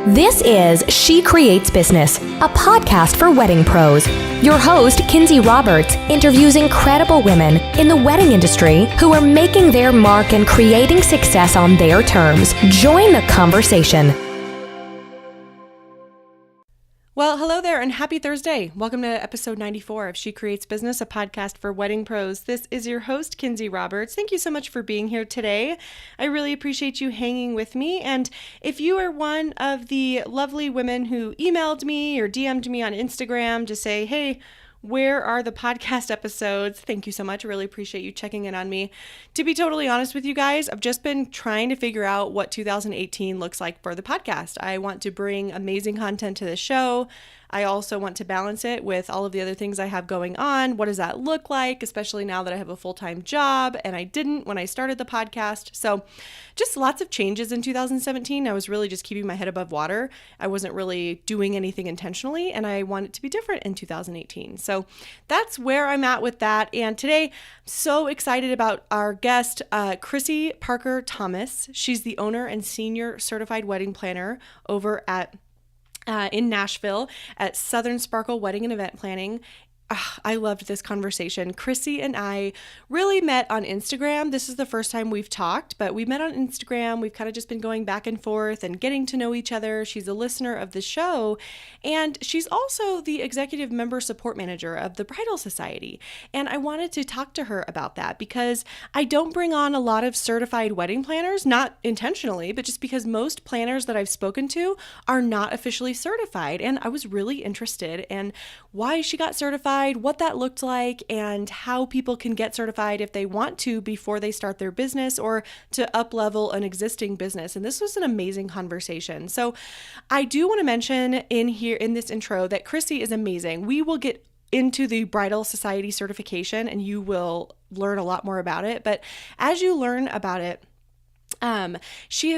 This is She Creates Business, a podcast for wedding pros. Your host, Krisy Roberts, interviews incredible women in the wedding industry who are making their mark and creating success on their terms. Join the conversation. Well, hello there and happy Thursday. Welcome to episode 94 of She Creates Business, a podcast for wedding pros. This is your host, Krisy Roberts. Thank you so much for being here today. I really appreciate you hanging with me. And if you are one of the lovely women who emailed me or DM'd me on Instagram to say, hey, where are the podcast episodes? Thank you so much. I really appreciate you checking in on me. To be totally honest with you guys, I've just been trying to figure out what 2018 looks like for the podcast. I want to bring amazing content to the show. I also want to balance it with all of the other things I have going on. What does that look like, especially now that I have a full-time job and I didn't when I started the podcast? So just lots of changes in 2017. I was really just keeping my head above water. I wasn't really doing anything intentionally, and I want it to be different in 2018. So that's where I'm at with that. And today, I'm so excited about our guest, Krisy Thomas. She's the owner and senior certified wedding planner over at in Nashville at Southern Sparkle Wedding and Event Planning. I loved this conversation. Krisy and I really met on Instagram. This is the first time we've talked, but we met on Instagram. We've kind of just been going back and forth and getting to know each other. She's a listener of the show, and she's also the executive member support manager of the Bridal Society. And I wanted to talk to her about that because I don't bring on a lot of certified wedding planners, not intentionally, but just because most planners that I've spoken to are not officially certified. And I was really interested in why she got certified, what that looked like, and how people can get certified if they want to before they start their business or to up-level an existing business. And this was an amazing conversation. So I do want to mention in this intro that Krisy is amazing. We will get into the Bridal Society certification and you will learn a lot more about it. But as you learn about it, Krisy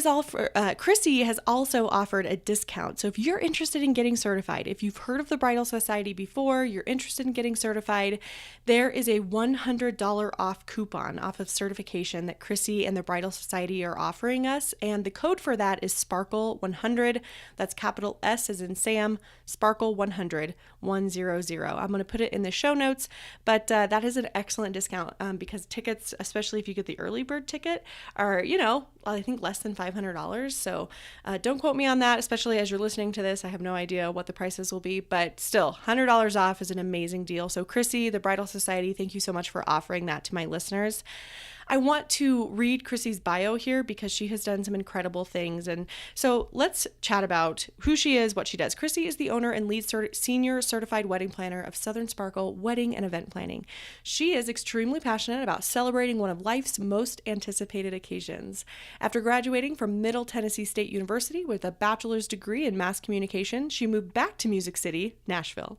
has also offered a discount. So if you're interested in getting certified, if you've heard of the Bridal Society before, you're interested in getting certified, there is a $100 off coupon off of certification that Krisy and the Bridal Society are offering us. And the code for that is Sparkle100. That's capital S as in Sam, Sparkle100, 100. I'm going to put it in the show notes, but that is an excellent discount because tickets, especially if you get the early bird ticket, are, I think less than $500. So don't quote me on that, especially as you're listening to this. I have no idea what the prices will be, but still $100 off is an amazing deal. So Krisy, the Bridal Society, thank you so much for offering that to my listeners. I want to read Krisy's bio here because she has done some incredible things. And so let's chat about who she is, what she does. Krisy is the owner and lead senior certified wedding planner of Southern Sparkle Wedding and Event Planning. She is extremely passionate about celebrating one of life's most anticipated occasions. After graduating from Middle Tennessee State University with a bachelor's degree in mass communication, she moved back to Music City, Nashville.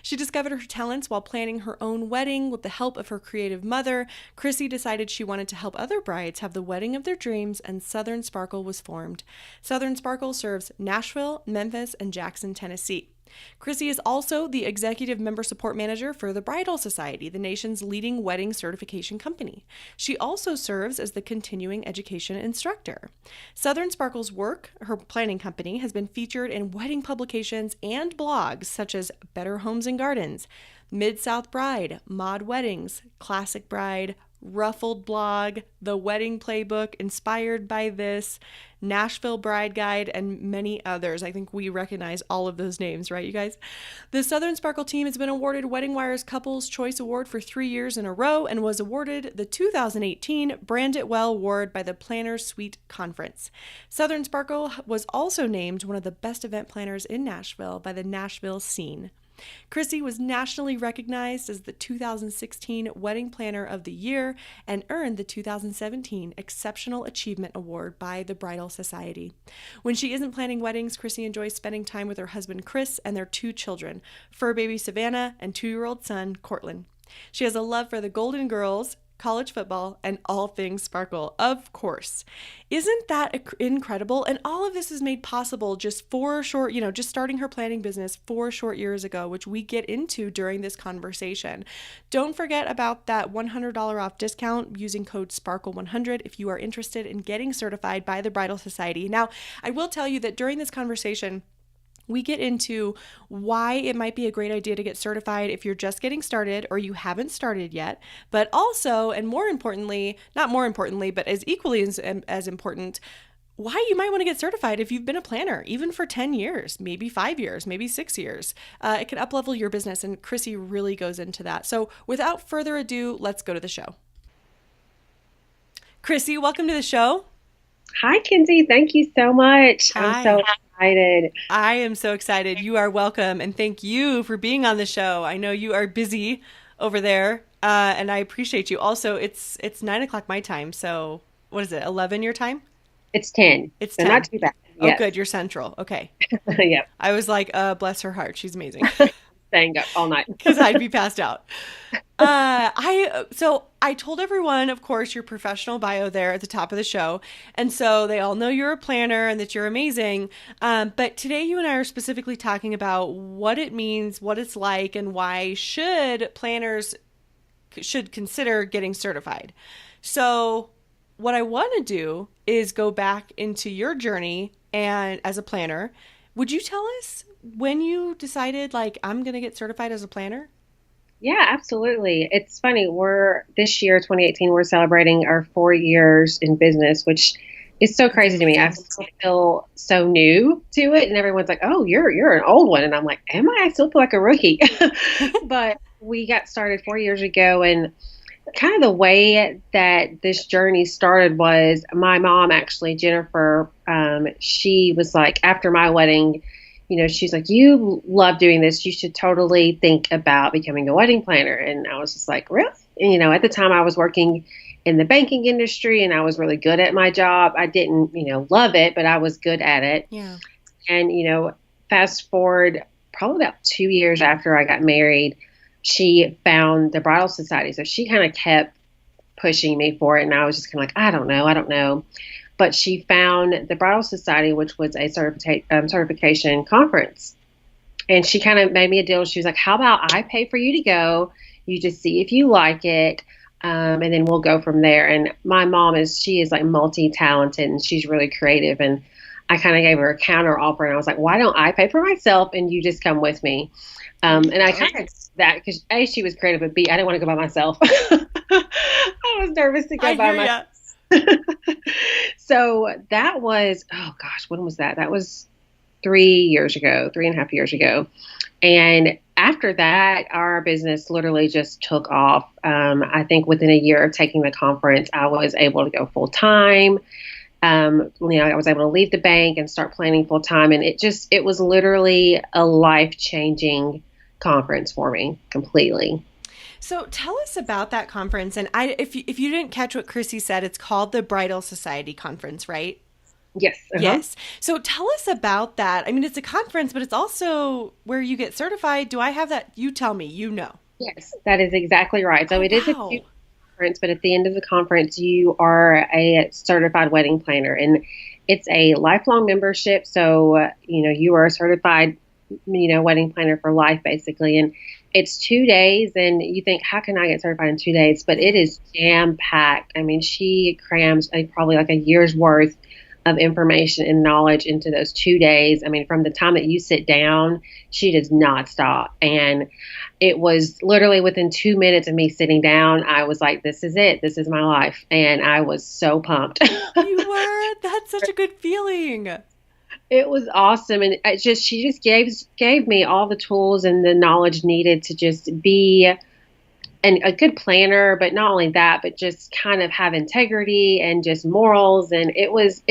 She discovered her talents while planning her own wedding with the help of her creative mother. Krisy decided she wanted to help other brides have the wedding of their dreams, and Southern Sparkle was formed. Southern Sparkle serves Nashville, Memphis, and Jackson, Tennessee. Krisy is also the executive member support manager for the Bridal Society, the nation's leading wedding certification company. She also serves as the continuing education instructor. Southern Sparkle's work, her planning company, has been featured in wedding publications and blogs such as Better Homes and Gardens, Mid-South Bride, Mod Weddings, Classic Bride, Ruffled Blog, The Wedding Playbook, Inspired by This, Nashville Bride Guide, and many others. I think we recognize all of those names, right, you guys? The Southern Sparkle team has been awarded Wedding Wire's Couples Choice Award for 3 years in a row and was awarded the 2018 Brand It Well Award by the Planners Suite Conference. Southern Sparkle was also named one of the best event planners in Nashville by the Nashville Scene. Krisy was nationally recognized as the 2016 Wedding Planner of the Year and earned the 2017 Exceptional Achievement Award by the Bridal Society. When she isn't planning weddings, Krisy enjoys spending time with her husband Chris and their 2 children, fur baby Savannah and 2-year-old son Cortland. She has a love for the Golden Girls, college football, and all things sparkle, of course. Isn't that incredible? And all of this is made possible just just starting her planning business 4 short years ago, which we get into during this conversation. Don't forget about that $100 off discount using code SPARKLE100 if you are interested in getting certified by the Bridal Society. Now, I will tell you that during this conversation, we get into why it might be a great idea to get certified if you're just getting started or you haven't started yet, but also, and more importantly, not more importantly, but as equally as important, why you might want to get certified if you've been a planner, even for 10 years, maybe 5 years, maybe 6 years. It can up-level your business, and Krisy really goes into that. So without further ado, let's go to the show. Krisy, welcome to the show. Hi, Kinsey. Thank you so much. Hi. I'm so excited. I am so excited. You are welcome. And thank you for being on the show. I know you are busy over there, and I appreciate you. Also, it's 9 o'clock my time. So what is it, 11 your time? It's 10. It's so 10. Not too bad. Oh, Yes. good. You're central. Okay. Yep. I was like, bless her heart. She's amazing. Staying up all night. Because I'd be passed out. I told everyone, of course, your professional bio there at the top of the show. And so they all know you're a planner and that you're amazing. But today you and I are specifically talking about what it means, what it's like, and why planners should consider getting certified. So what I want to do is go back into your journey and as a planner. Would you tell us when you decided, I'm going to get certified as a planner? Yeah, absolutely. It's funny. This year, 2018, we're celebrating our 4 years in business, which is so crazy to me. I still feel so new to it. And everyone's like, oh, you're an old one. And I'm like, am I? I still feel like a rookie. But we got started 4 years ago, and kind of the way that this journey started was my mom, actually, Jennifer, she was like, after my wedding, she's like, you love doing this. You should totally think about becoming a wedding planner. And I was just like, really? And, at the time I was working in the banking industry and I was really good at my job. I didn't, love it, but I was good at it. Yeah. And, fast forward probably about 2 years after I got married, she found the Bridal Society. So she kind of kept pushing me for it. And I was just kind of like, I don't know. But she found the Bridal Society, which was a certification conference. And she kind of made me a deal. She was like, how about I pay for you to go? You just see if you like it. And then we'll go from there. And my mom she is like multi-talented and she's really creative. And I kind of gave her a counter offer. And I was like, why don't I pay for myself and you just come with me? And I kind of did that because A, she was creative, but B, I didn't want to go by myself. I was nervous to go by myself. So that was, oh gosh, when was that? That was 3.5 years ago. And after that, our business literally just took off. I think within a year of taking the conference, I was able to go full time. I was able to leave the bank and start planning full time. And it was literally a life-changing conference for me completely. So tell us about that conference. And if you didn't catch what Krisy said, it's called the Bridal Society Conference, right? Yes. Uh-huh. Yes. So tell us about that. I mean, it's a conference, but it's also where you get certified. Do I have that? You tell me, Yes, that is exactly right. So it is a wow. conference, but at the end of the conference, you are a certified wedding planner, and it's a lifelong membership. So, you are a certified, wedding planner for life, basically. And it's 2 days, and you think, how can I get certified in 2 days? But it is jam-packed. I mean, she crams probably like a year's worth of information and knowledge into those 2 days. I mean, from the time that you sit down, she does not stop. And it was literally within 2 minutes of me sitting down, I was like, this is it. This is my life. And I was so pumped. You were? That's such a good feeling. It was awesome. And she just gave me all the tools and the knowledge needed to just be a good planner, but not only that, but just kind of have integrity and just morals. And it was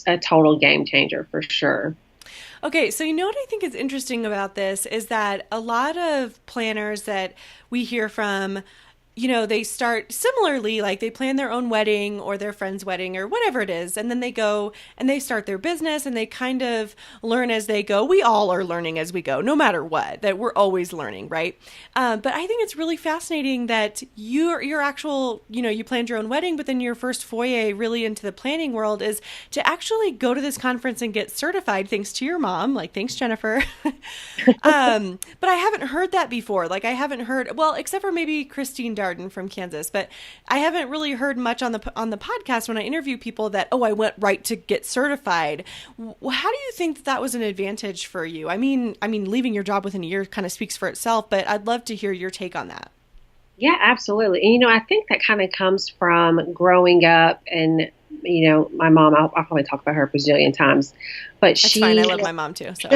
a total game changer for sure. Okay, so what I think is interesting about this is that a lot of planners that we hear from, they start similarly, like they plan their own wedding or their friend's wedding or whatever it is. And then they go and they start their business and they kind of learn as they go. We all are learning as we go, no matter what, that we're always learning, right? But I think it's really fascinating that your actual, you planned your own wedding, but then your first foray really into the planning world is to actually go to this conference and get certified, thanks to your mom. Like, thanks, Jennifer. But I haven't heard that before. Like, I haven't heard, well, except for maybe Christine Darden from Kansas, but I haven't really heard much on the podcast when I interview people that, oh, I went right to get certified. How do you think that was an advantage for you? I mean, leaving your job within a year kind of speaks for itself, but I'd love to hear your take on that. Yeah, absolutely. And, I think that kind of comes from growing up and, my mom, I'll probably talk about her a bazillion times, but That's fine. I love my mom too. So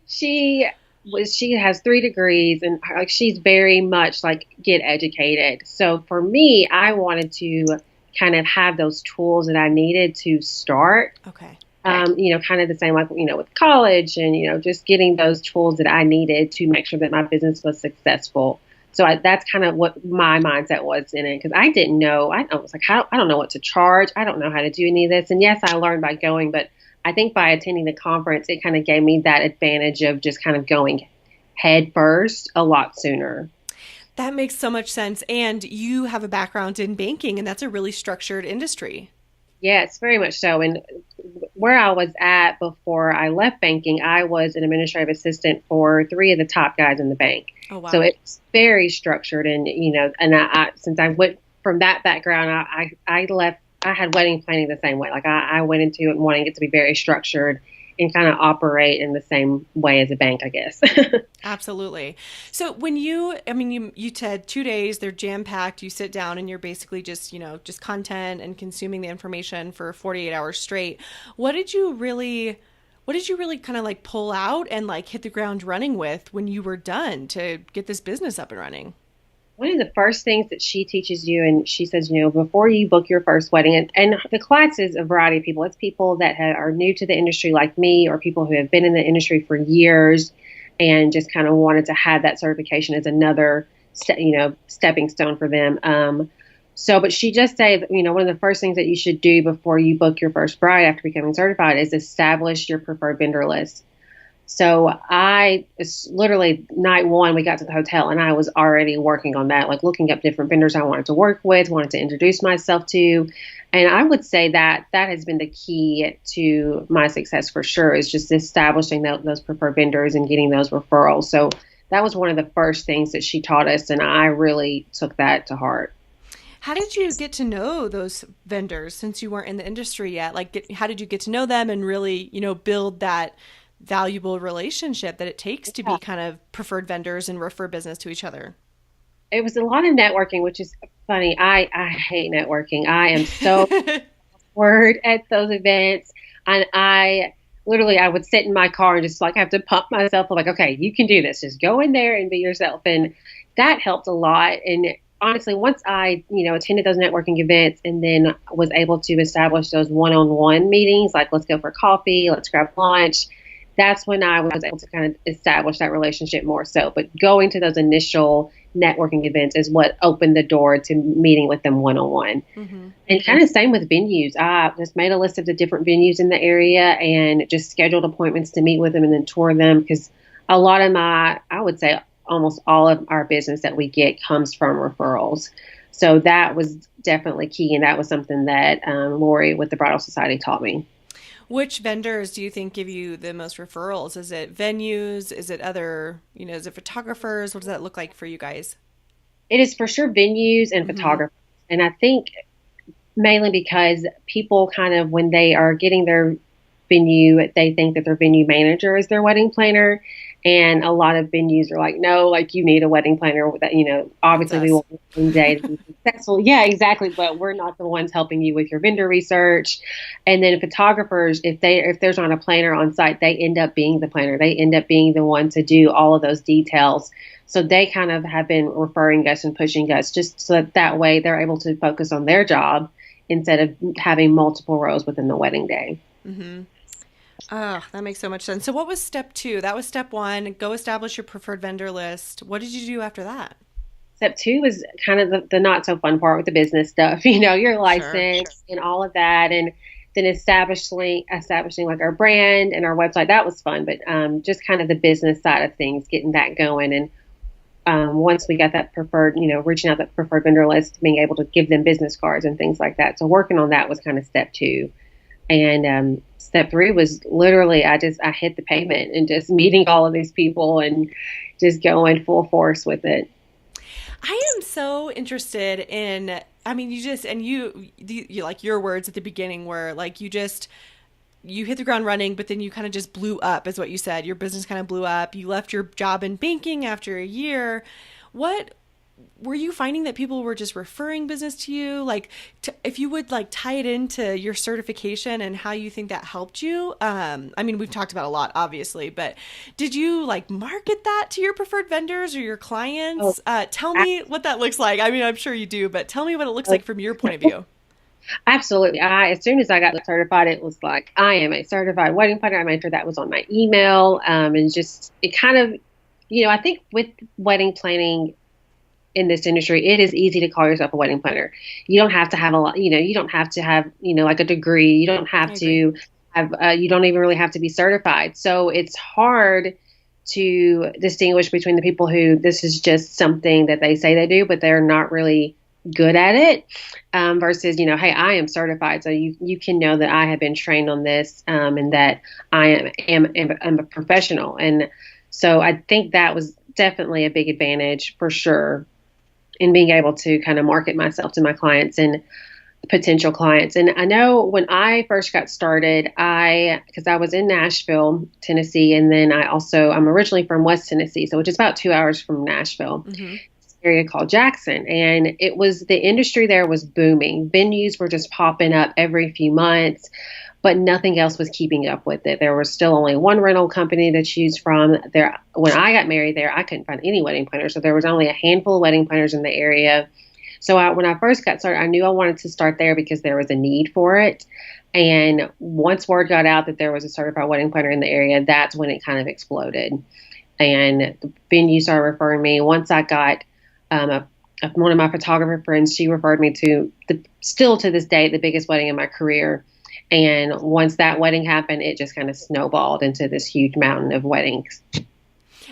she has 3 degrees and like, she's very much like get educated. So for me, I wanted to kind of have those tools that I needed to start. Okay. Kind of the same, like, with college and, just getting those tools that I needed to make sure that my business was successful. So that's kind of what my mindset was in it, because I didn't know. I was like, I don't know what to charge. I don't know how to do any of this. And yes, I learned by going, but I think by attending the conference, it kind of gave me that advantage of just kind of going head first a lot sooner. That makes so much sense. And you have a background in banking, and that's a really structured industry. Yes, very much so. And where I was at before I left banking, I was an administrative assistant for 3 of the top guys in the bank. Oh, wow. So it's very structured. And, and I since I went from that background, I left, I had wedding planning the same way. Like I went into it wanting it to be very structured and kind of operate in the same way as a bank, I guess. Absolutely. So when you said 2 days, they're jam packed, you sit down and you're basically just content and consuming the information for 48 hours straight. What did you really kind of like pull out and like hit the ground running with when you were done to get this business up and running? One of the first things that she teaches you, and she says, before you book your first wedding, and the class is a variety of people. It's people that are new to the industry like me, or people who have been in the industry for years and just kind of wanted to have that certification as another, stepping stone for them. But she just said, one of the first things that you should do before you book your first bride after becoming certified is establish your preferred vendor list. So it's literally night 1, we got to the hotel and I was already working on that, like looking up different vendors I wanted to work with, wanted to introduce myself to. And I would say that has been the key to my success for sure, is just establishing those preferred vendors and getting those referrals. So that was one of the first things that she taught us, and I really took that to heart. How did you get to know those vendors since you weren't in the industry yet? Like, how did you get to know them and really, build that valuable relationship that it takes to be kind of preferred vendors and refer business to each other? It was a lot of networking, which is funny. I hate networking. I am so awkward at those events. And I would sit in my car and just like have to pump myself like, okay, you can do this. Just go in there and be yourself. And that helped a lot. And honestly, once I, attended those networking events and then was able to establish those one-on-one meetings, like let's go for coffee, let's grab lunch, that's when I was able to kind of establish that relationship more so. But going to those initial networking events is what opened the door to meeting with them one-on-one. Mm-hmm. And kind of same with venues. I just made a list of the different venues in the area and just scheduled appointments to meet with them and then tour them, because a lot of I would say almost all of our business that we get comes from referrals. So that was definitely key. And that was something that Lori with the Bridal Society taught me. Which vendors do you think give you the most referrals? Is it venues? Is it other, is it photographers? What does that look like for you guys? It is for sure venues and photographers. And I think mainly because people kind of, when they are getting their venue, they think that their venue manager is their wedding planner. And a lot of venues are like, no, like you need a wedding planner that, obviously we want one day to be successful. Yeah, exactly. But we're not the ones helping you with your vendor research. And then photographers, if there's not a planner on site, they end up being the planner. They end up being the one to do all of those details. So they kind of have been referring us and pushing us just so that way they're able to focus on their job instead of having multiple roles within the wedding day. Mm-hmm. That makes so much sense. So what was step 2? That was step 1, go establish your preferred vendor list. What did you do after that? Step two was kind of the not so fun part with the business stuff, your Sure. license and all of that. And then establishing like our brand and our website. That was fun, but just kind of the business side of things, getting that going. And once we got that preferred, reaching out that preferred vendor list, being able to give them business cards and things like that. So working on that was kind of step two. And step three was literally I hit the pavement and just meeting all of these people and just going full force with it. I am so interested in, I mean, you like your words at the beginning were like, you hit the ground running, but then you kind of just blew up is what you said. Your business kind of blew up. You left your job in banking after a year. What were you finding that people were just referring business to you? Like, if you would like tie it into your certification and how you think that helped you. I mean, we've talked about a lot, obviously, but did you like market that to your preferred vendors or your clients? Tell me what that looks like. I mean, I'm sure you do, but tell me what it looks like from your point of view. Absolutely. As soon as I got certified, it was like, I am a certified wedding planner. I made sure that was on my email. And just, it kind of, I think with wedding planning in this industry, it is easy to call yourself a wedding planner. You don't have to have a lot, you don't have to have, like a degree. You don't have to have, you don't even really have to be certified. So it's hard to distinguish between the people who this is just something that they say they do, but they're not really good at it, versus, hey, I am certified. So you can know that I have been trained on this, and that I am a professional. And so I think that was definitely a big advantage for sure in being able to kind of market myself to my clients and potential clients. And I know when I first got started, because I was in Nashville, Tennessee, and then I'm originally from West Tennessee, so which is about 2 hours from Nashville. Mm-hmm. Area called Jackson, and the industry there was booming. Venues were just popping up every few months, but nothing else was keeping up with it. There was still only one rental company to choose from there. When I got married there, I couldn't find any wedding planners, so there was only a handful of wedding planners in the area. So when I first got started, I knew I wanted to start there because there was a need for it. And once word got out that there was a certified wedding planner in the area, that's when it kind of exploded. And the venue started referring me. Once I got one of my photographer friends, she referred me to still to this day, the biggest wedding in my career. And once that wedding happened, it just kind of snowballed into this huge mountain of weddings.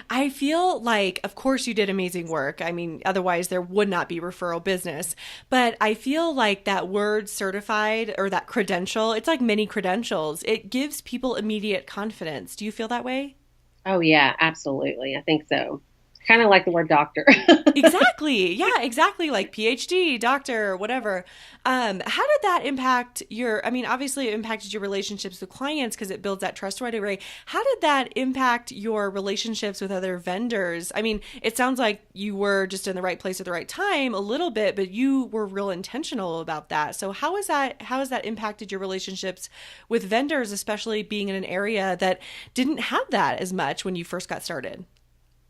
I feel like, of course, you did amazing work. I mean, otherwise there would not be referral business. But I feel like that word certified or that credential, it's like many credentials. It gives people immediate confidence. Do you feel that way? Oh, yeah, absolutely. I think so. Kind of like the word doctor. Exactly. Yeah, exactly. Like PhD, doctor, whatever. How did that impact obviously it impacted your relationships with clients because it builds that trust right away. How did that impact your relationships with other vendors? I mean, it sounds like you were just in the right place at the right time a little bit, but you were real intentional about that. So how has that impacted your relationships with vendors, especially being in an area that didn't have that as much when you first got started?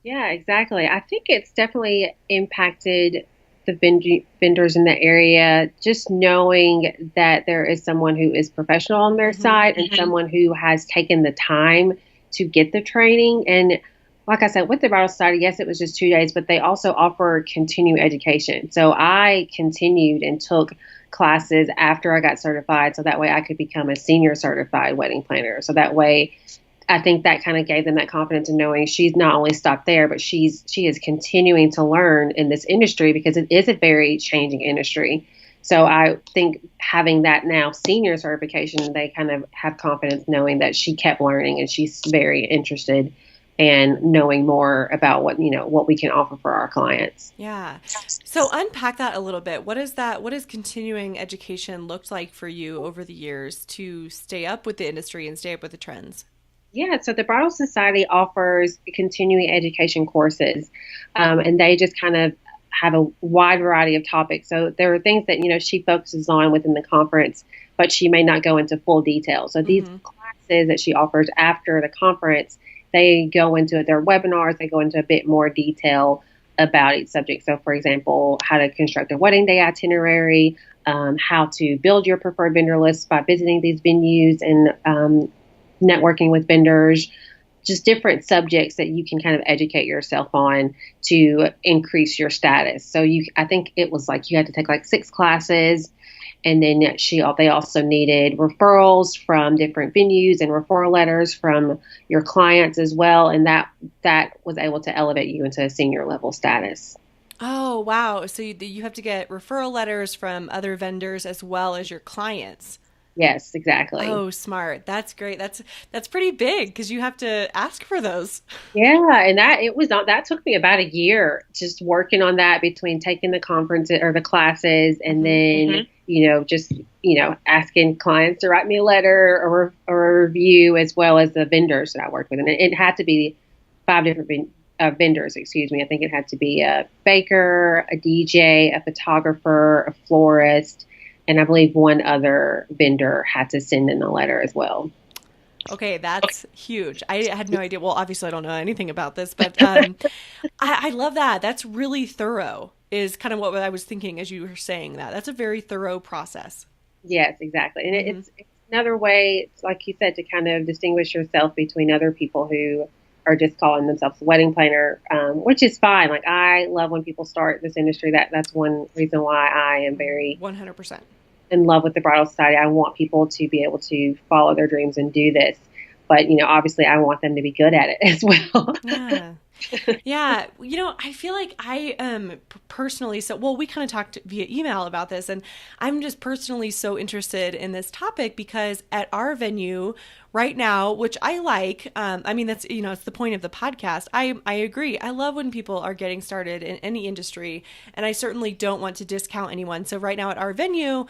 Yeah, exactly. I think it's definitely impacted the vendors in the area, just knowing that there is someone who is professional on their side and someone who has taken the time to get the training. And like I said, with the Bridal Society, yes, it was just 2 days, but they also offer continuing education. So I continued and took classes after I got certified, so that way I could become a senior certified wedding planner. So that way I think that kind of gave them that confidence in knowing she's not only stopped there, but she is continuing to learn in this industry because it is a very changing industry. So I think having that now senior certification, they kind of have confidence knowing that she kept learning and she's very interested in knowing more about what we can offer for our clients. Yeah. So unpack that a little bit. What has continuing education looked like for you over the years to stay up with the industry and stay up with the trends? Yeah, so the Bridal Society offers continuing education courses, and they just kind of have a wide variety of topics. So there are things that, she focuses on within the conference, but she may not go into full detail. So these classes that she offers after the conference, they go into their webinars, they go into a bit more detail about each subject. So, for example, how to construct a wedding day itinerary, how to build your preferred vendor list by visiting these venues and networking with vendors, just different subjects that you can kind of educate yourself on to increase your status. So I think it was like you had to take like 6 classes, and then they also needed referrals from different venues and referral letters from your clients as well. And that was able to elevate you into a senior level status. Oh, wow. So you have to get referral letters from other vendors as well as your clients. Yes, exactly. Oh, smart. That's great. That's pretty big because you have to ask for those. Yeah, and that took me about a year just working on that between taking the conference or the classes and then just asking clients to write me a letter or a review, as well as the vendors that I work with. And it had to be 5 different vendors, excuse me. I think it had to be a baker, a DJ, a photographer, a florist, and I believe one other vendor had to send in a letter as well. Okay, that's huge. I had no idea. Well, obviously I don't know anything about this, but I love that. That's really thorough, is kind of what I was thinking as you were saying that. That's a very thorough process. Yes, exactly. And it's another way, like you said, to kind of distinguish yourself between other people who are just calling themselves a wedding planner, which is fine. Like, I love when people start this industry. That's one reason why I am very 100% in love with the Bridal Society. I want people to be able to follow their dreams and do this. But, obviously I want them to be good at it as well. Yeah. Yeah. I feel like I am personally we kind of talked via email about this, and I'm just personally so interested in this topic because at our venue right now, which I like, that's, it's the point of the podcast. I agree. I love when people are getting started in any industry, and I certainly don't want to discount anyone. So right now at our venue,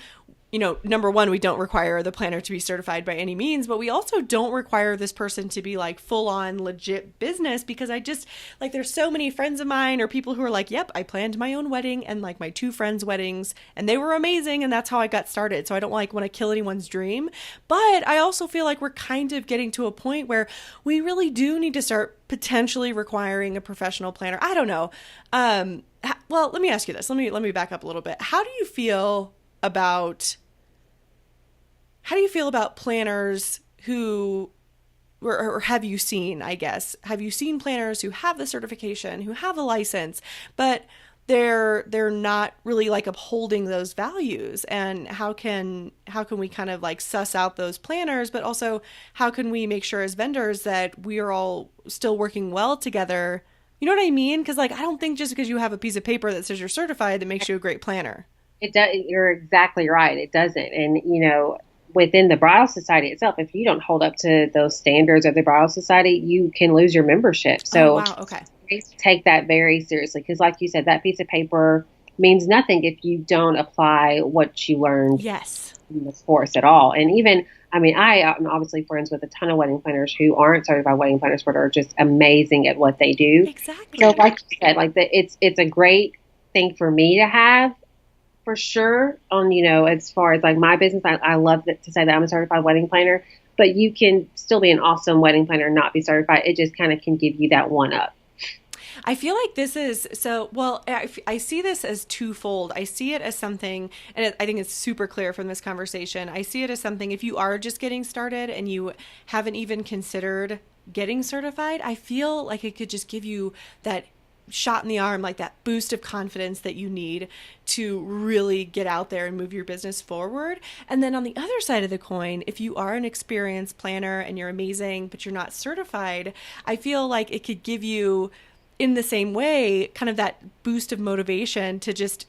number one, we don't require the planner to be certified by any means, but we also don't require this person to be like full on legit business, because I just like, there's so many friends of mine or people who are like, yep, I planned my own wedding and like my 2 friends' weddings and they were amazing. And that's how I got started. So I don't want to kill anyone's dream, but I also feel like we're kind of getting to a point where we really do need to start potentially requiring a professional planner. I don't know. Well, let me ask you this. Let me back up a little bit. How do you feel about planners who, or have you seen, have you seen planners who have the certification, who have the license, but they're not really like upholding those values? And how can we kind of like suss out those planners, but also how can we make sure as vendors that we are all still working well together? You know what I mean? Because like, I don't think just because you have a piece of paper that says you're certified, that makes you a great planner. It does. You're exactly right. It doesn't. And, within the Bridal Society itself, if you don't hold up to those standards of the Bridal Society, you can lose your membership. So wow. Okay. Take that very seriously, because like you said, that piece of paper means nothing if you don't apply what you learned in this course at all. And even, I am obviously friends with a ton of wedding planners who aren't certified wedding planners, but are just amazing at what they do. Exactly. So like you said, it's a great thing for me to have, for sure, on, as far as like my business. I love to say that I'm a certified wedding planner, but you can still be an awesome wedding planner and not be certified. It just kind of can give you that one up. I feel like this is I see this as twofold. I see it as something, and I think it's super clear from this conversation. I see it as something, if you are just getting started and you haven't even considered getting certified, I feel like it could just give you that shot in the arm, like that boost of confidence that you need to really get out there and move your business forward. And then on the other side of the coin, if you are an experienced planner and you're amazing, but you're not certified, I feel like it could give you, in the same way, kind of that boost of motivation to just,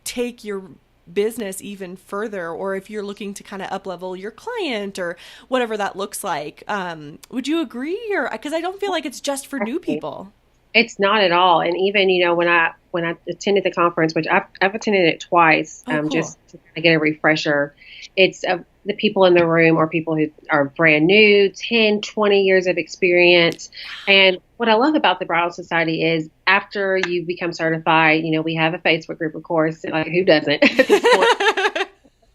take your business even further. Or if you're looking to kind of up level your client or whatever that looks like. Would you agree? Or because I don't feel like it's just for new people. It's not at all. And even, when I attended the conference, which I've attended it twice, cool. Just to kind of get a refresher, it's the people in the room are people who are brand new, 10, 20 years of experience. And what I love about the Bridal Society is after you become certified, we have a Facebook group, of course, like who doesn't at this point?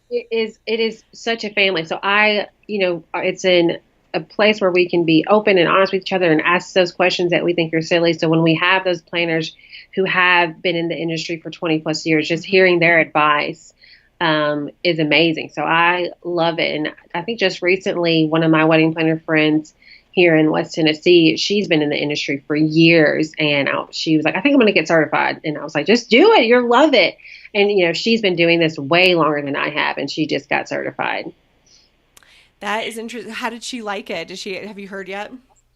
It is such a family. So it's in a place where we can be open and honest with each other and ask those questions that we think are silly. So when we have those planners who have been in the industry for 20 plus years, just hearing their advice is amazing. So I love it. And I think just recently, one of my wedding planner friends, here in West Tennessee. She's been in the industry for years, and she was like, I think I'm going to get certified. And I was like, just do it. You'll love it. And, she's been doing this way longer than I have, and she just got certified. That is interesting. How did she like it? Have you heard yet?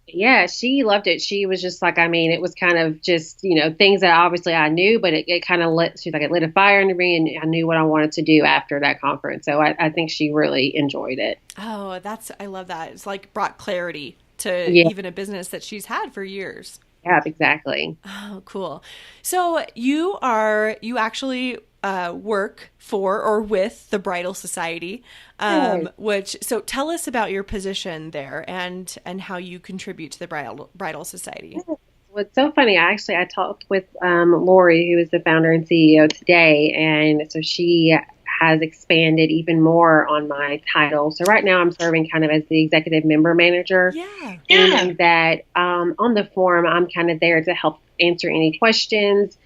Yeah, she loved it. She was just like, it was kind of just, things that obviously I knew, but it kind of she's like, it lit a fire under me, and I knew what I wanted to do after that conference. So I think she really enjoyed it. Oh, I love that. It's like brought clarity to even a business that she's had for years. Yeah, exactly. Oh, cool. So you actually work for or with the Bridal Society, so tell us about your position there and how you contribute to the Bridal Society. Well, it's so funny. I talked with Lori, who is the founder and CEO today, and so she has expanded even more on my title. So right now I'm serving kind of as the executive member manager. Yeah. And that on the forum, I'm kind of there to help answer any questions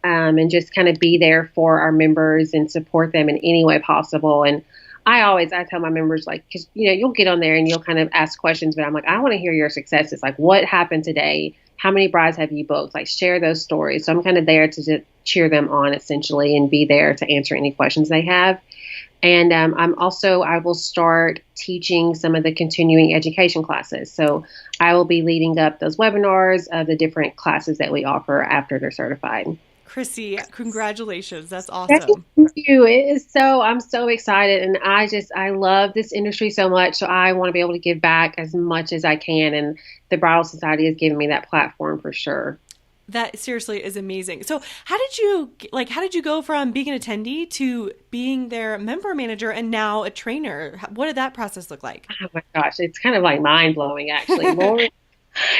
and just kind of be there for our members and support them in any way possible. And I tell my members, like, because, you'll get on there and you'll kind of ask questions, but I'm like, I want to hear your successes. Like, what happened today? How many brides have you booked? Like, share those stories. So I'm kind of there to just cheer them on, essentially, and be there to answer any questions they have. And I will start teaching some of the continuing education classes. So I will be leading up those webinars of the different classes that we offer after they're certified. Krisy, congratulations. That's awesome. Thank you. I'm so excited, and I love this industry so much. So I want to be able to give back as much as I can. And the Bridal Society has given me that platform for sure. That seriously is amazing. So how did you go from being an attendee to being their member manager and now a trainer? What did that process look like? Oh my gosh, it's kind of like mind blowing, actually. Lauren,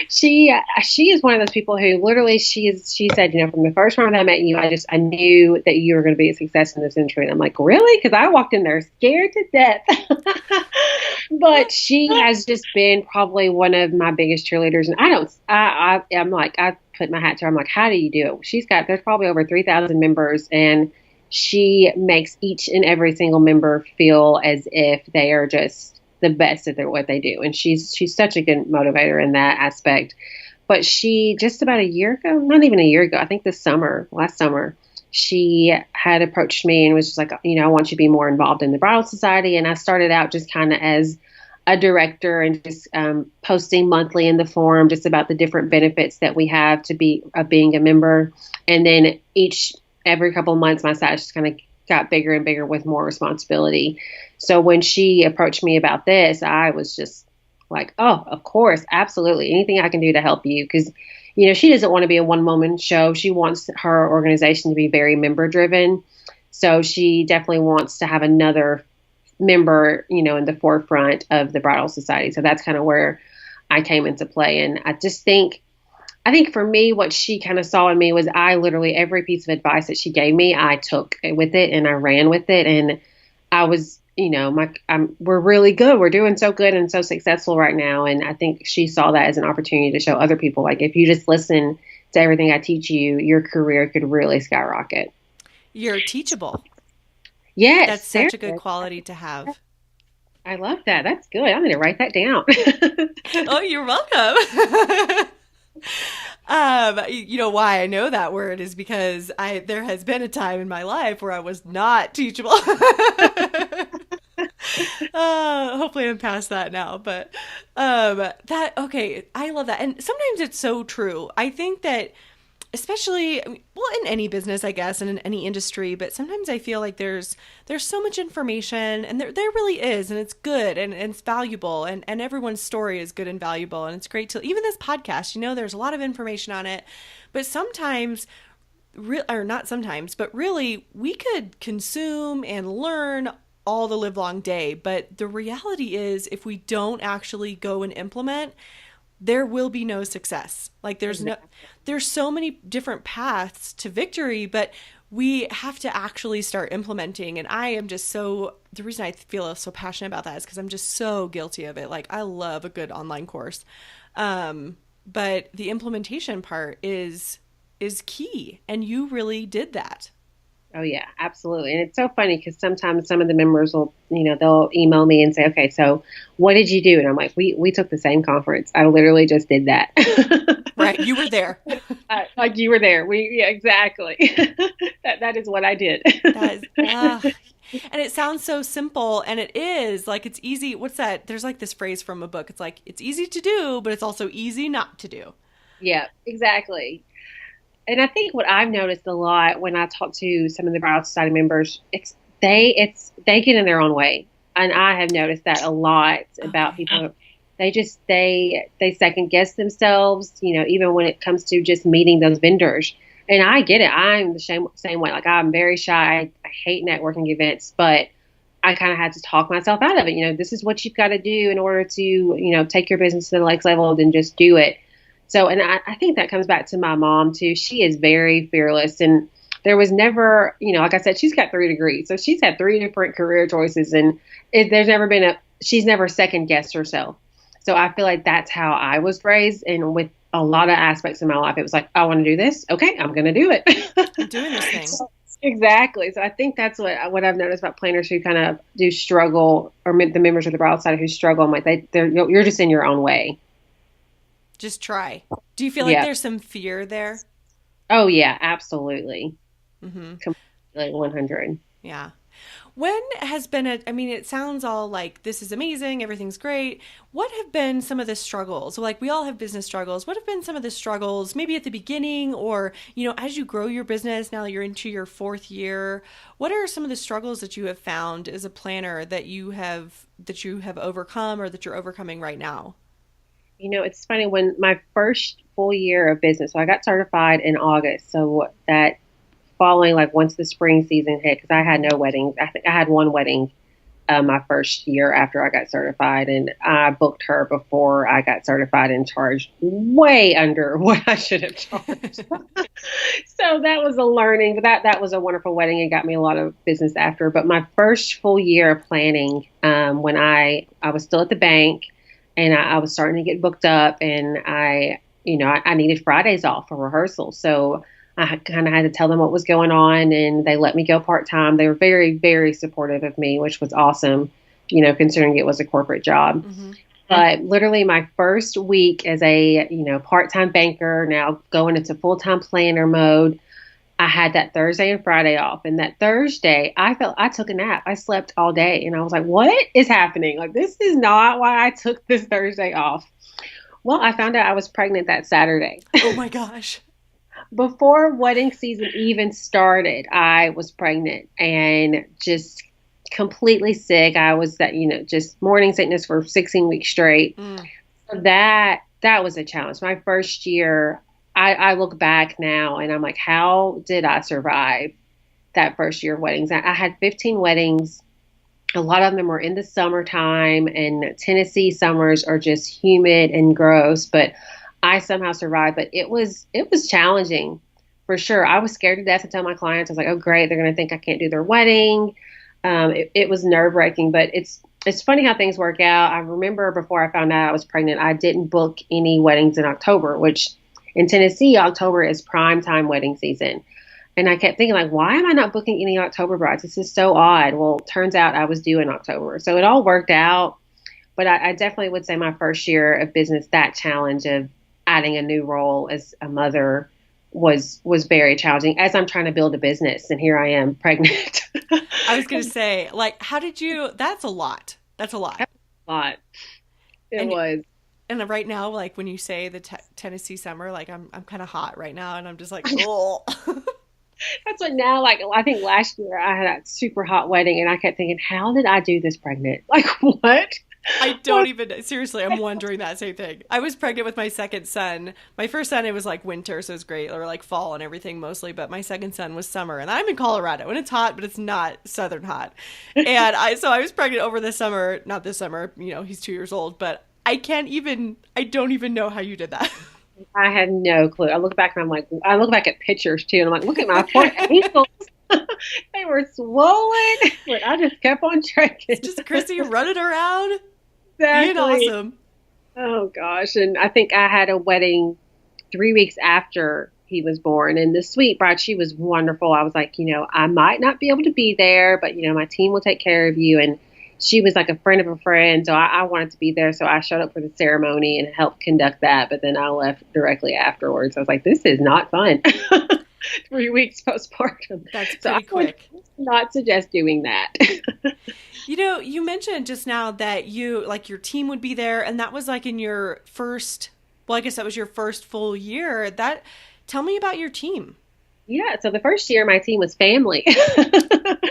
she is one of those people who literally she said, from the first moment I met you, I knew that you were going to be a success in this industry. And I'm like, really? Because I walked in there scared to death. But she has just been probably one of my biggest cheerleaders. And I'm like, I put my hat to her. I'm like, how do you do it? There's probably over 3,000 members, and she makes each and every single member feel as if they are just the best at what they do. And she's such a good motivator in that aspect. But she, just about a year ago, not even a year ago, I think last summer, she had approached me and was just like, I want you to be more involved in the Bridal Society. And I started out just kind of as a director and just posting monthly in the forum just about the different benefits that we have to being a member. And then every couple of months, my site just kind of got bigger and bigger with more responsibility. So when she approached me about this, I was just like, oh, of course, absolutely. Anything I can do to help you. Because, she doesn't want to be a one-woman show. She wants her organization to be very member-driven. So she definitely wants to have another member, in the forefront of the Bridal Society. So that's kind of where I came into play. And I think for me, what she kind of saw in me was I literally, every piece of advice that she gave me, I took with it and I ran with it. And I was, we're really good. We're doing so good and so successful right now. And I think she saw that as an opportunity to show other people, like, if you just listen to everything I teach you, your career could really skyrocket. You're teachable. Yes. That's such a good quality to have. I love that. That's good. I'm going to write that down. Oh, you're welcome. You know why I know that word is because there has been a time in my life where I was not teachable. Hopefully I'm past that now, but okay, I love that. And sometimes it's so true. I think that especially, in any business, I guess, and in any industry, but sometimes I feel like there's so much information, and there really is, and it's good, and it's valuable, and everyone's story is good and valuable, and it's great to, even this podcast, there's a lot of information on it, but sometimes, or not sometimes, but really, we could consume and learn all the livelong day, but the reality is, if we don't actually go and implement, there will be no success. Like there's so many different paths to victory, but we have to actually start implementing. And I am just the reason I feel so passionate about that is because I'm just so guilty of it. Like I love a good online course. But the implementation part is key. And you really did that. Oh yeah, absolutely. And it's so funny because sometimes some of the members will, they'll email me and say, okay, so what did you do? And I'm like, we took the same conference. I literally just did that. Right. You were there. Like you were there. Yeah, exactly. That is what I did. That is, and it sounds so simple, and it is like, it's easy. What's that? There's like this phrase from a book. It's like, it's easy to do, but it's also easy not to do. Yeah, exactly. And I think what I've noticed a lot when I talk to some of the Bridal Society members, they get in their own way, and I have noticed that a lot about people. They second guess themselves, even when it comes to just meeting those vendors. And I get it. I'm the same way. Like, I'm very shy. I hate networking events, but I kind of had to talk myself out of it. This is what you've got to do in order to, take your business to the next level, then just do it. So, and I think that comes back to my mom too. She is very fearless, and there was never, like I said, she's got 3 degrees. So she's had 3 different career choices, and she's never second guessed herself. So I feel like that's how I was raised. And with a lot of aspects of my life, it was like, I want to do this. Okay, I'm going to do it. I'm doing this thing. Exactly. So I think that's what I've noticed about planners who kind of do struggle, or the members of the Bridal Society who struggle. I'm like, you're just in your own way. Just try. Do you feel like there's some fear there? Oh yeah, absolutely. Mm-hmm. Completely 100. Yeah. When has been it sounds all like this is amazing, everything's great. What have been some of the struggles? Like, we all have business struggles. What have been some of the struggles, maybe at the beginning, or, as you grow your business, now that you're into your 4th year, what are some of the struggles that you have found as a planner that you have overcome, or that you're overcoming right now? It's funny, when my first full year of business, so I got certified in August. So that following, like, once the spring season hit, because I had no weddings. I think I had one wedding my first year after I got certified, and I booked her before I got certified and charged way under what I should have charged. So that was a learning, but that was a wonderful wedding and got me a lot of business after. But my first full year of planning, when I was still at the bank, and I was starting to get booked up, and I needed Fridays off for rehearsal. So I kind of had to tell them what was going on, and they let me go part-time. They were very, very supportive of me, which was awesome, considering it was a corporate job. Mm-hmm. But literally my first week as a, part-time banker, now going into full-time planner mode, I had that Thursday and Friday off. And that Thursday, I took a nap. I slept all day, and I was like, what is happening? Like, this is not why I took this Thursday off. Well, I found out I was pregnant that Saturday. Oh my gosh. Before wedding season even started, I was pregnant and just completely sick. I was just morning sickness for 16 weeks straight. So that was a challenge. My first year, I look back now and I'm like, how did I survive that first year of weddings? I had 15 weddings. A lot of them were in the summertime, and Tennessee summers are just humid and gross, but I somehow survived. But it was challenging for sure. I was scared to death to tell my clients. I was like, oh great, they're going to think I can't do their wedding. It was nerve wracking, but it's funny how things work out. I remember before I found out I was pregnant, I didn't book any weddings in October, which in Tennessee, October is prime time wedding season. And I kept thinking, like, why am I not booking any October brides? This is so odd. Well, turns out I was due in October. So it all worked out. But I definitely would say my first year of business, that challenge of adding a new role as a mother was very challenging as I'm trying to build a business. And here I am pregnant. I was going to say, like, how did you, that's a lot. That's a lot. That's a lot. It was. And right now, like, when you say the Tennessee summer, like, I'm kind of hot right now, and I'm just like, oh. That's what now, like, I think last year I had a super hot wedding, and I kept thinking, how did I do this pregnant? Like, what? I don't even, seriously, I'm wondering that same thing. I was pregnant with my second son. My first son, it was like winter, so it was great, or like fall and everything mostly, but my second son was summer, and I'm in Colorado, and it's hot, but it's not southern hot. And I was pregnant over the summer, not this summer, he's 2 years old, but I don't even know how you did that. I had no clue. I look back at pictures too, and I'm like, look at my poor ankles. They were swollen, but I just kept on trekking. It's just Krisy running around, exactly. Being awesome. Oh gosh. And I think I had a wedding 3 weeks after he was born. And the sweet bride, she was wonderful. I was like, I might not be able to be there, but, my team will take care of you. And she was like a friend of a friend. So I wanted to be there. So I showed up for the ceremony and helped conduct that. But then I left directly afterwards. I was like, this is not fun. 3 weeks postpartum. That's pretty quick. I would not suggest doing that. You mentioned just now that your team would be there, and that was like in your first, well, I guess that was your first full year. Tell me about your team. Yeah. So the first year, my team was family.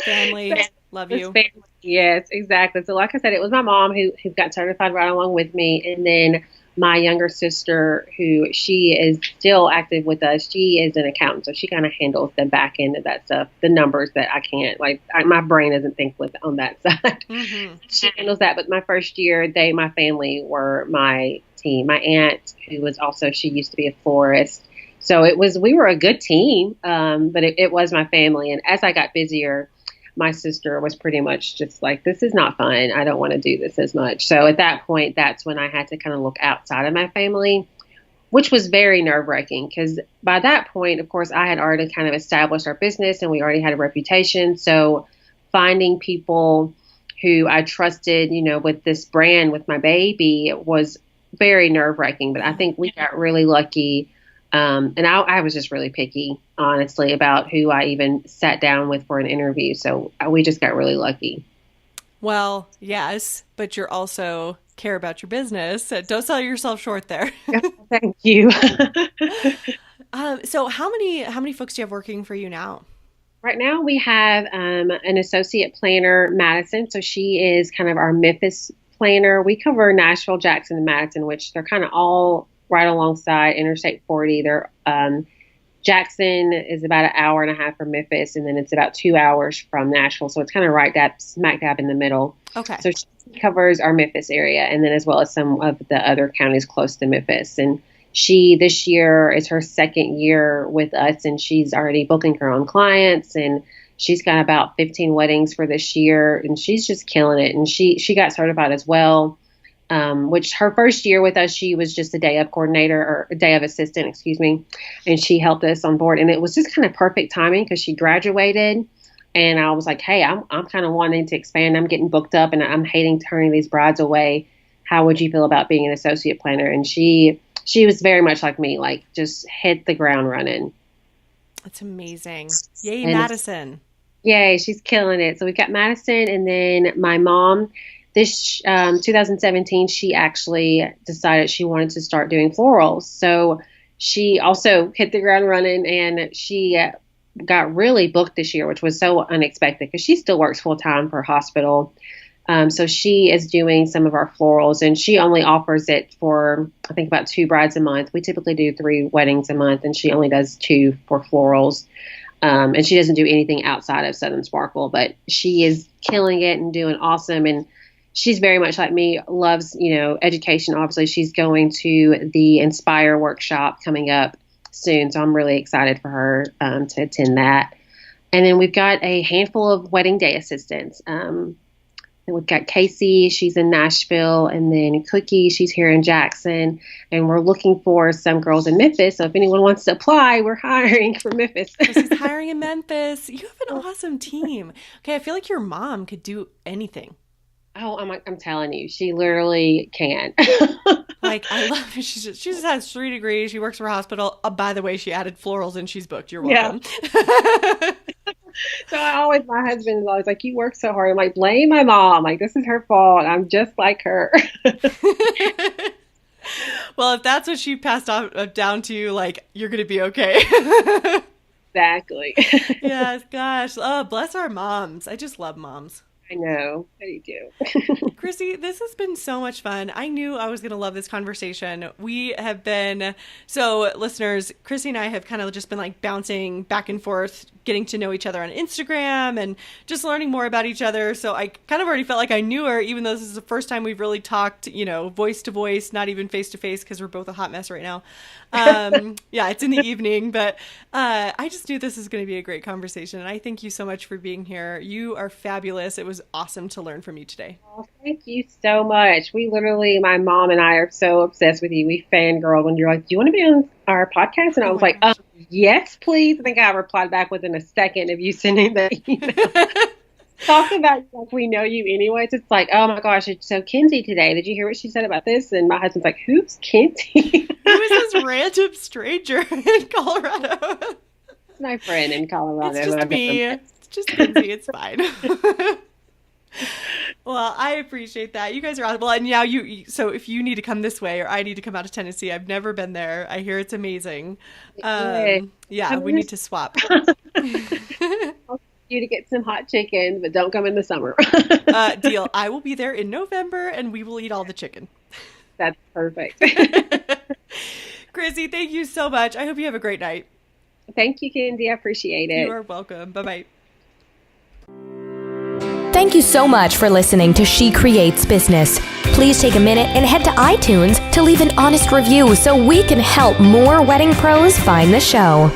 Family. Love you. Family. Yes, exactly. So like I said, it was my mom who got certified right along with me. And then my younger sister, who she is still active with us, she is an accountant. So she kind of handles the back end of that stuff, the numbers that I can't, my brain doesn't think with on that side. Mm-hmm. She handles that. But my first year, my family were my team. My aunt, who was also, she used to be a florist. So we were a good team, but it was my family. And as I got busier, my sister was pretty much just like, this is not fun. I don't want to do this as much. So at that point, that's when I had to kind of look outside of my family, which was very nerve-wracking because by that point, of course, I had already kind of established our business and we already had a reputation. So finding people who I trusted, with this brand, with my baby, was very nerve-wracking. But I think we got really lucky. And I was just really picky, honestly, about who I even sat down with for an interview. So we just got really lucky. Well, yes, but you're also care about your business. Don't sell yourself short there. Thank you. So how many folks do you have working for you now? Right now we have an associate planner, Madison. So she is kind of our Memphis planner. We cover Nashville, Jackson, and Madison, which they're kind of all right alongside Interstate 40. They're Jackson is about an hour and a half from Memphis, and then it's about 2 hours from Nashville. So it's kind of right smack dab in the middle. Okay. So she covers our Memphis area, and then as well as some of the other counties close to Memphis. And she, this year, is her second year with us, and she's already booking her own clients, and she's got about 15 weddings for this year, and she's just killing it. And she got certified as well. Which her first year with us, she was just a day of coordinator or a day of assistant, excuse me. And she helped us on board. And it was just kind of perfect timing because she graduated. And I was like, hey, I'm kind of wanting to expand. I'm getting booked up and I'm hating turning these brides away. How would you feel about being an associate planner? And she was very much like me, like just hit the ground running. That's amazing. Yay, Madison. Yay, she's killing it. So we've got Madison, and then my mom. This 2017, she actually decided she wanted to start doing florals. So she also hit the ground running, and she got really booked this year, which was so unexpected because she still works full time for a hospital. So she is doing some of our florals, and she only offers it for, I think, about 2 brides a month. We typically do 3 weddings a month, and she only does 2 for florals. And she doesn't do anything outside of Southern Sparkle, but she is killing it and doing awesome. And she's very much like me, loves, education. Obviously, she's going to the Inspire workshop coming up soon. So I'm really excited for her to attend that. And then we've got a handful of wedding day assistants. And we've got Casey, she's in Nashville, and then Cookie, she's here in Jackson. And we're looking for some girls in Memphis. So if anyone wants to apply, we're hiring for Memphis. She's hiring in Memphis. You have an awesome team. Okay, I feel like your mom could do anything. Oh, I'm telling you, she literally can. Like, I love it. She just has 3 degrees. She works for a hospital. By the way, she added florals and she's booked. You're welcome. Yeah. So my husband is always like, you work so hard. I'm like, blame my mom. Like, this is her fault. I'm just like her. Well, if that's what she passed off down to you, like, you're going to be okay. Exactly. Yes, gosh. Oh, bless our moms. I just love moms. I know. I do. Krisy, this has been so much fun. I knew I was going to love this conversation. We have been, so listeners, Krisy and I have kind of just been like bouncing back and forth, getting to know each other on Instagram and just learning more about each other. So I kind of already felt like I knew her, even though this is the first time we've really talked, voice to voice, not even face to face, because we're both a hot mess right now. Yeah, it's in the evening, but I just knew this was going to be a great conversation. And I thank you so much for being here. You are fabulous. It was awesome to learn from you today. Oh, thank you so much. We literally, my mom and I are so obsessed with you. We fangirl when you're like, do you want to be on our podcast? And I was like, yes, please. I think I replied back within a second of you sending the email. Talk about like we know you anyways. It's like, oh my gosh, it's so Kinsey today. Did you hear what she said about this? And my husband's like, who's Kinsey? Who is this random stranger in Colorado? It's my friend in Colorado. It's just me. It's just Kinsey. It's fine. Well, I appreciate that. You guys are awesome. Well, and now so if you need to come this way or I need to come out to Tennessee, I've never been there. I hear it's amazing. Yeah, we need to swap. You to get some hot chicken, but don't come in the summer. Deal. I will be there in November and we will eat all the chicken. That's perfect. Krisy, thank you so much. I hope you have a great night. Thank you, Kinsey. I appreciate it. You are welcome. Bye-bye. Thank you so much for listening to She Creates Business. Please take a minute and head to iTunes to leave an honest review so we can help more wedding pros find the show.